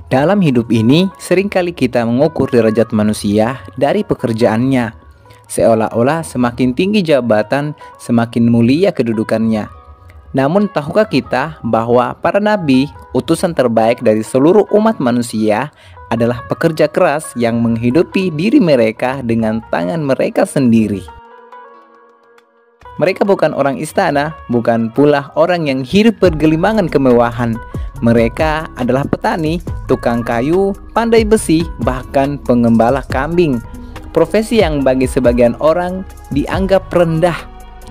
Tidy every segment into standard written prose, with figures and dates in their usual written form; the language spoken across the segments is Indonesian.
Dalam hidup ini, seringkali kita mengukur derajat manusia dari pekerjaannya. Seolah-olah semakin tinggi jabatan, semakin mulia kedudukannya. Namun tahukah kita bahwa para nabi, utusan terbaik dari seluruh umat manusia, adalah pekerja keras yang menghidupi diri mereka dengan tangan mereka sendiri. Mereka bukan orang istana, bukan pula orang yang hidup bergelimangan kemewahan. Mereka adalah petani, tukang kayu, pandai besi, bahkan pengembala kambing. Profesi yang bagi sebagian orang dianggap rendah,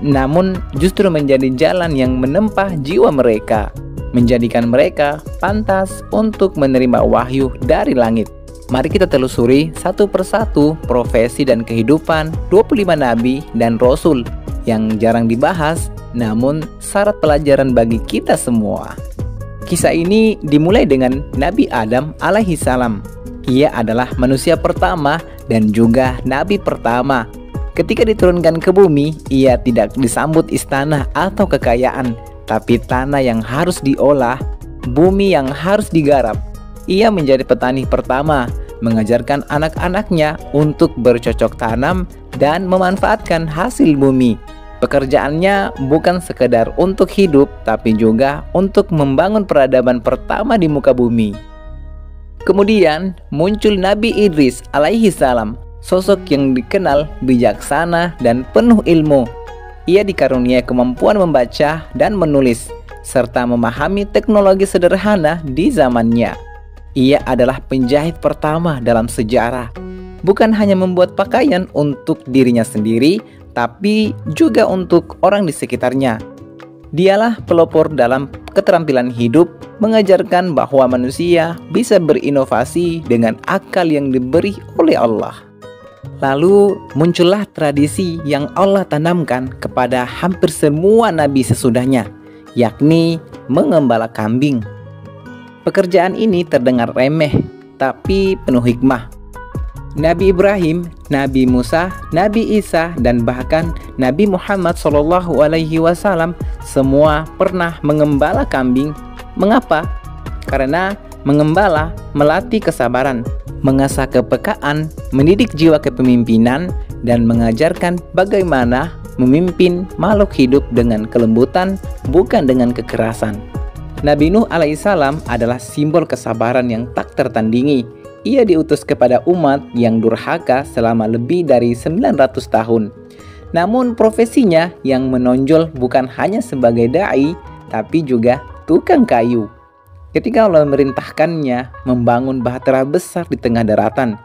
namun justru menjadi jalan yang menempah jiwa mereka, menjadikan mereka pantas untuk menerima wahyu dari langit. Mari kita telusuri satu persatu profesi dan kehidupan 25 nabi dan rasul yang jarang dibahas, namun syarat pelajaran bagi kita semua. Kisah ini dimulai dengan Nabi Adam alaihi salam. Ia adalah manusia pertama dan juga nabi pertama. Ketika diturunkan ke bumi, ia tidak disambut istana atau kekayaan, tapi tanah yang harus diolah, bumi yang harus digarap. Ia menjadi petani pertama, mengajarkan anak-anaknya untuk bercocok tanam dan memanfaatkan hasil bumi. Pekerjaannya bukan sekedar untuk hidup, tapi juga untuk membangun peradaban pertama di muka bumi. Kemudian muncul Nabi Idris alaihi salam, sosok yang dikenal bijaksana dan penuh ilmu. Ia dikaruniai kemampuan membaca dan menulis, serta memahami teknologi sederhana di zamannya. Ia adalah penjahit pertama dalam sejarah. Bukan hanya membuat pakaian untuk dirinya sendiri, tapi juga untuk orang di sekitarnya. Dialah pelopor dalam keterampilan hidup, mengajarkan bahwa manusia bisa berinovasi dengan akal yang diberi oleh Allah. Lalu muncullah tradisi yang Allah tanamkan kepada hampir semua nabi sesudahnya, yakni mengembala kambing. Pekerjaan ini terdengar remeh, tapi penuh hikmah. Nabi Ibrahim, Nabi Musa, Nabi Isa, dan bahkan Nabi Muhammad SAW semua pernah mengembala kambing. Mengapa? Karena mengembala melatih kesabaran, mengasah kepekaan, mendidik jiwa kepemimpinan, dan mengajarkan bagaimana memimpin makhluk hidup dengan kelembutan, bukan dengan kekerasan. Nabi Nuh alaihissalam adalah simbol kesabaran yang tak tertandingi. Ia diutus kepada umat yang durhaka selama lebih dari 900 tahun. Namun profesinya yang menonjol bukan hanya sebagai da'i, tapi juga tukang kayu. Ketika Allah memerintahkannya membangun bahtera besar di tengah daratan,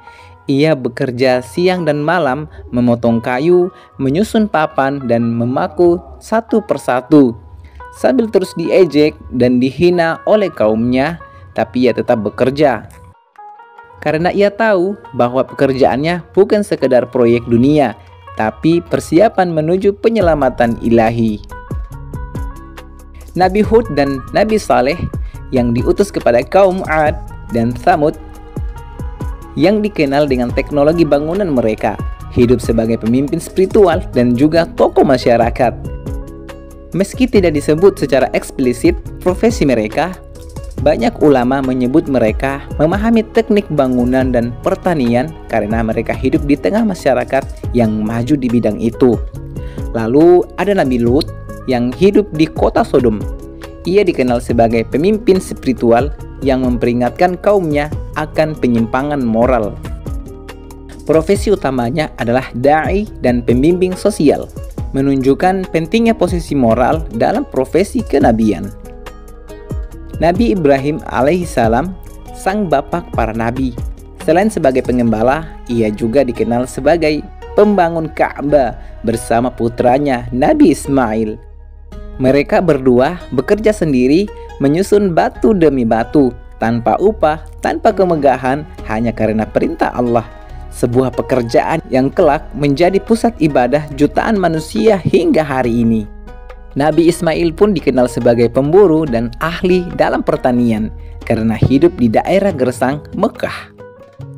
ia bekerja siang dan malam, memotong kayu, menyusun papan, dan memaku satu persatu. Sambil terus diejek dan dihina oleh kaumnya, tapi ia tetap bekerja. Karena ia tahu bahwa pekerjaannya bukan sekedar proyek dunia, tapi persiapan menuju penyelamatan ilahi. Nabi Hud dan Nabi Saleh yang diutus kepada kaum 'Ad dan Tsamud, yang dikenal dengan teknologi bangunan mereka, hidup sebagai pemimpin spiritual dan juga tokoh masyarakat. Meski tidak disebut secara eksplisit profesi mereka, banyak ulama menyebut mereka memahami teknik bangunan dan pertanian karena mereka hidup di tengah masyarakat yang maju di bidang itu. Lalu ada Nabi Lut yang hidup di kota Sodom. Ia dikenal sebagai pemimpin spiritual yang memperingatkan kaumnya akan penyimpangan moral. Profesi utamanya adalah da'i dan pembimbing sosial, menunjukkan pentingnya posisi moral dalam profesi kenabian. Nabi Ibrahim alaihissalam, sang bapak para nabi. Selain sebagai pengembala, ia juga dikenal sebagai pembangun Ka'bah bersama putranya Nabi Ismail. Mereka berdua bekerja sendiri, menyusun batu demi batu, tanpa upah, tanpa kemegahan, hanya karena perintah Allah. Sebuah pekerjaan yang kelak menjadi pusat ibadah jutaan manusia hingga hari ini. Nabi Ismail pun dikenal sebagai pemburu dan ahli dalam pertanian karena hidup di daerah gersang Mekah.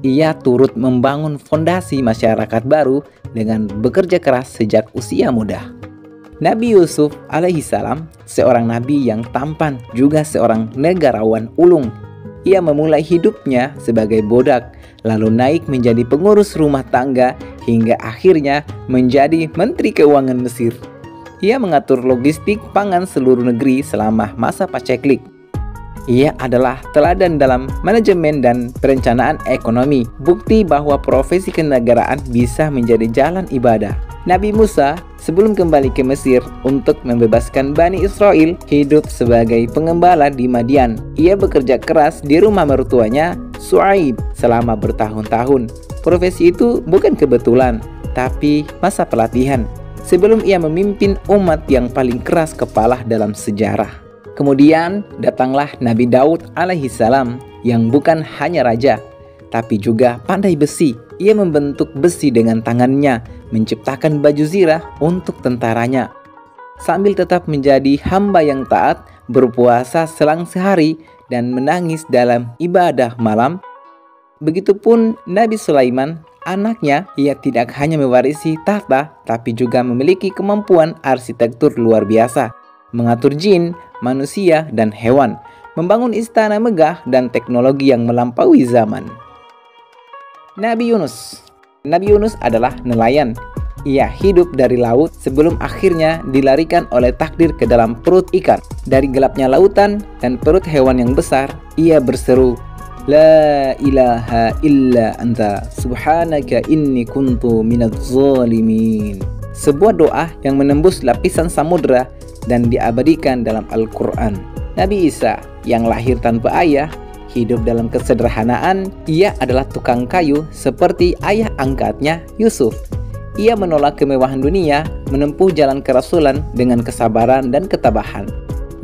Ia turut membangun fondasi masyarakat baru dengan bekerja keras sejak usia muda. Nabi Yusuf alaihissalam, seorang nabi yang tampan, juga seorang negarawan ulung. ia memulai hidupnya sebagai budak, lalu naik menjadi pengurus rumah tangga hingga akhirnya menjadi Menteri Keuangan Mesir. Ia mengatur logistik pangan seluruh negeri selama masa paceklik. Ia adalah teladan dalam manajemen dan perencanaan ekonomi, bukti bahwa profesi kenegaraan bisa menjadi jalan ibadah. Nabi Musa sebelum kembali ke Mesir untuk membebaskan Bani Israel hidup sebagai pengembala di Madian. Ia bekerja keras di rumah mertuanya Su'aib selama bertahun-tahun. Profesi itu bukan kebetulan, tapi masa pelatihan sebelum ia memimpin umat yang paling keras kepala dalam sejarah. Kemudian datanglah Nabi Daud alaihissalam yang bukan hanya raja, tapi juga pandai besi. Ia membentuk besi dengan tangannya, menciptakan baju zirah untuk tentaranya. Sambil tetap menjadi hamba yang taat, berpuasa selang sehari, dan menangis dalam ibadah malam. Begitupun Nabi Sulaiman, anaknya, ia tidak hanya mewarisi tahta, tapi juga memiliki kemampuan arsitektur luar biasa, mengatur jin, manusia, dan hewan, membangun istana megah dan teknologi yang melampaui zaman. Nabi Yunus adalah nelayan. Ia hidup dari laut sebelum akhirnya dilarikan oleh takdir ke dalam perut ikan. Dari gelapnya lautan dan perut hewan yang besar, ia berseru, "La ilaha illa anta, subhanaka inni kuntu minadz zalimin." Sebuah doa yang menembus lapisan samudera dan diabadikan dalam Al-Quran. Nabi Isa yang lahir tanpa ayah, hidup dalam kesederhanaan. Ia adalah tukang kayu seperti ayah angkatnya Yusuf. Ia menolak kemewahan dunia, menempuh jalan kerasulan dengan kesabaran dan ketabahan,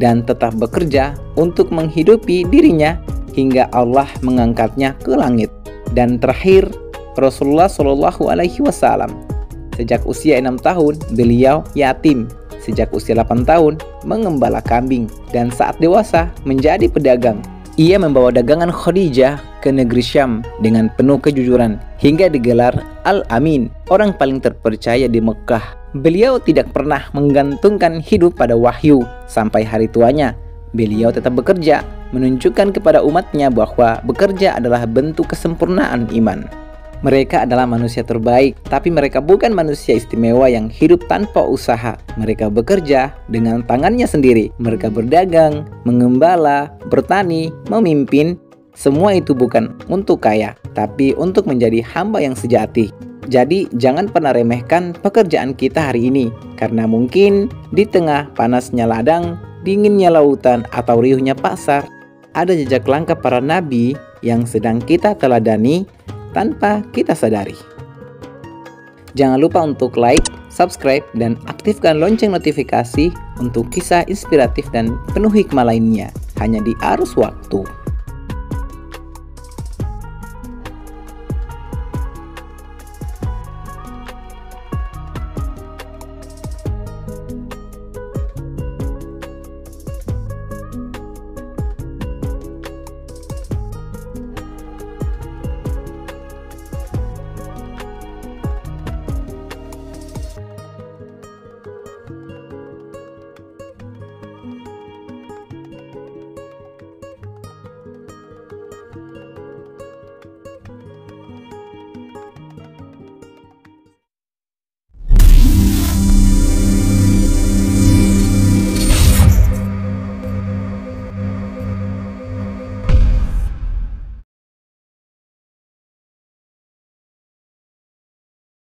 dan tetap bekerja untuk menghidupi dirinya hingga Allah mengangkatnya ke langit. Dan terakhir, Rasulullah Shallallahu Alaihi Wasallam. Sejak usia 6 tahun, beliau yatim. Sejak usia 8 tahun, mengembala kambing. Dan saat dewasa, menjadi pedagang. Ia membawa dagangan Khadijah ke negeri Syam dengan penuh kejujuran, hingga digelar Al-Amin, orang paling terpercaya di Mekah. Beliau tidak pernah menggantungkan hidup pada wahyu sampai hari tuanya. Beliau tetap bekerja, menunjukkan kepada umatnya bahwa bekerja adalah bentuk kesempurnaan iman. Mereka adalah manusia terbaik, tapi mereka bukan manusia istimewa yang hidup tanpa usaha. Mereka bekerja dengan tangannya sendiri. Mereka berdagang, mengembala, bertani, memimpin. Semua itu bukan untuk kaya, tapi untuk menjadi hamba yang sejati. Jadi jangan pernah remehkan pekerjaan kita hari ini, karena mungkin di tengah panasnya ladang, dinginnya lautan, atau riuhnya pasar, ada jejak langkah para nabi yang sedang kita teladani tanpa kita sadari. Jangan lupa untuk like, subscribe, dan aktifkan lonceng notifikasi untuk kisah inspiratif dan penuh hikmah lainnya hanya di Arus Waktu.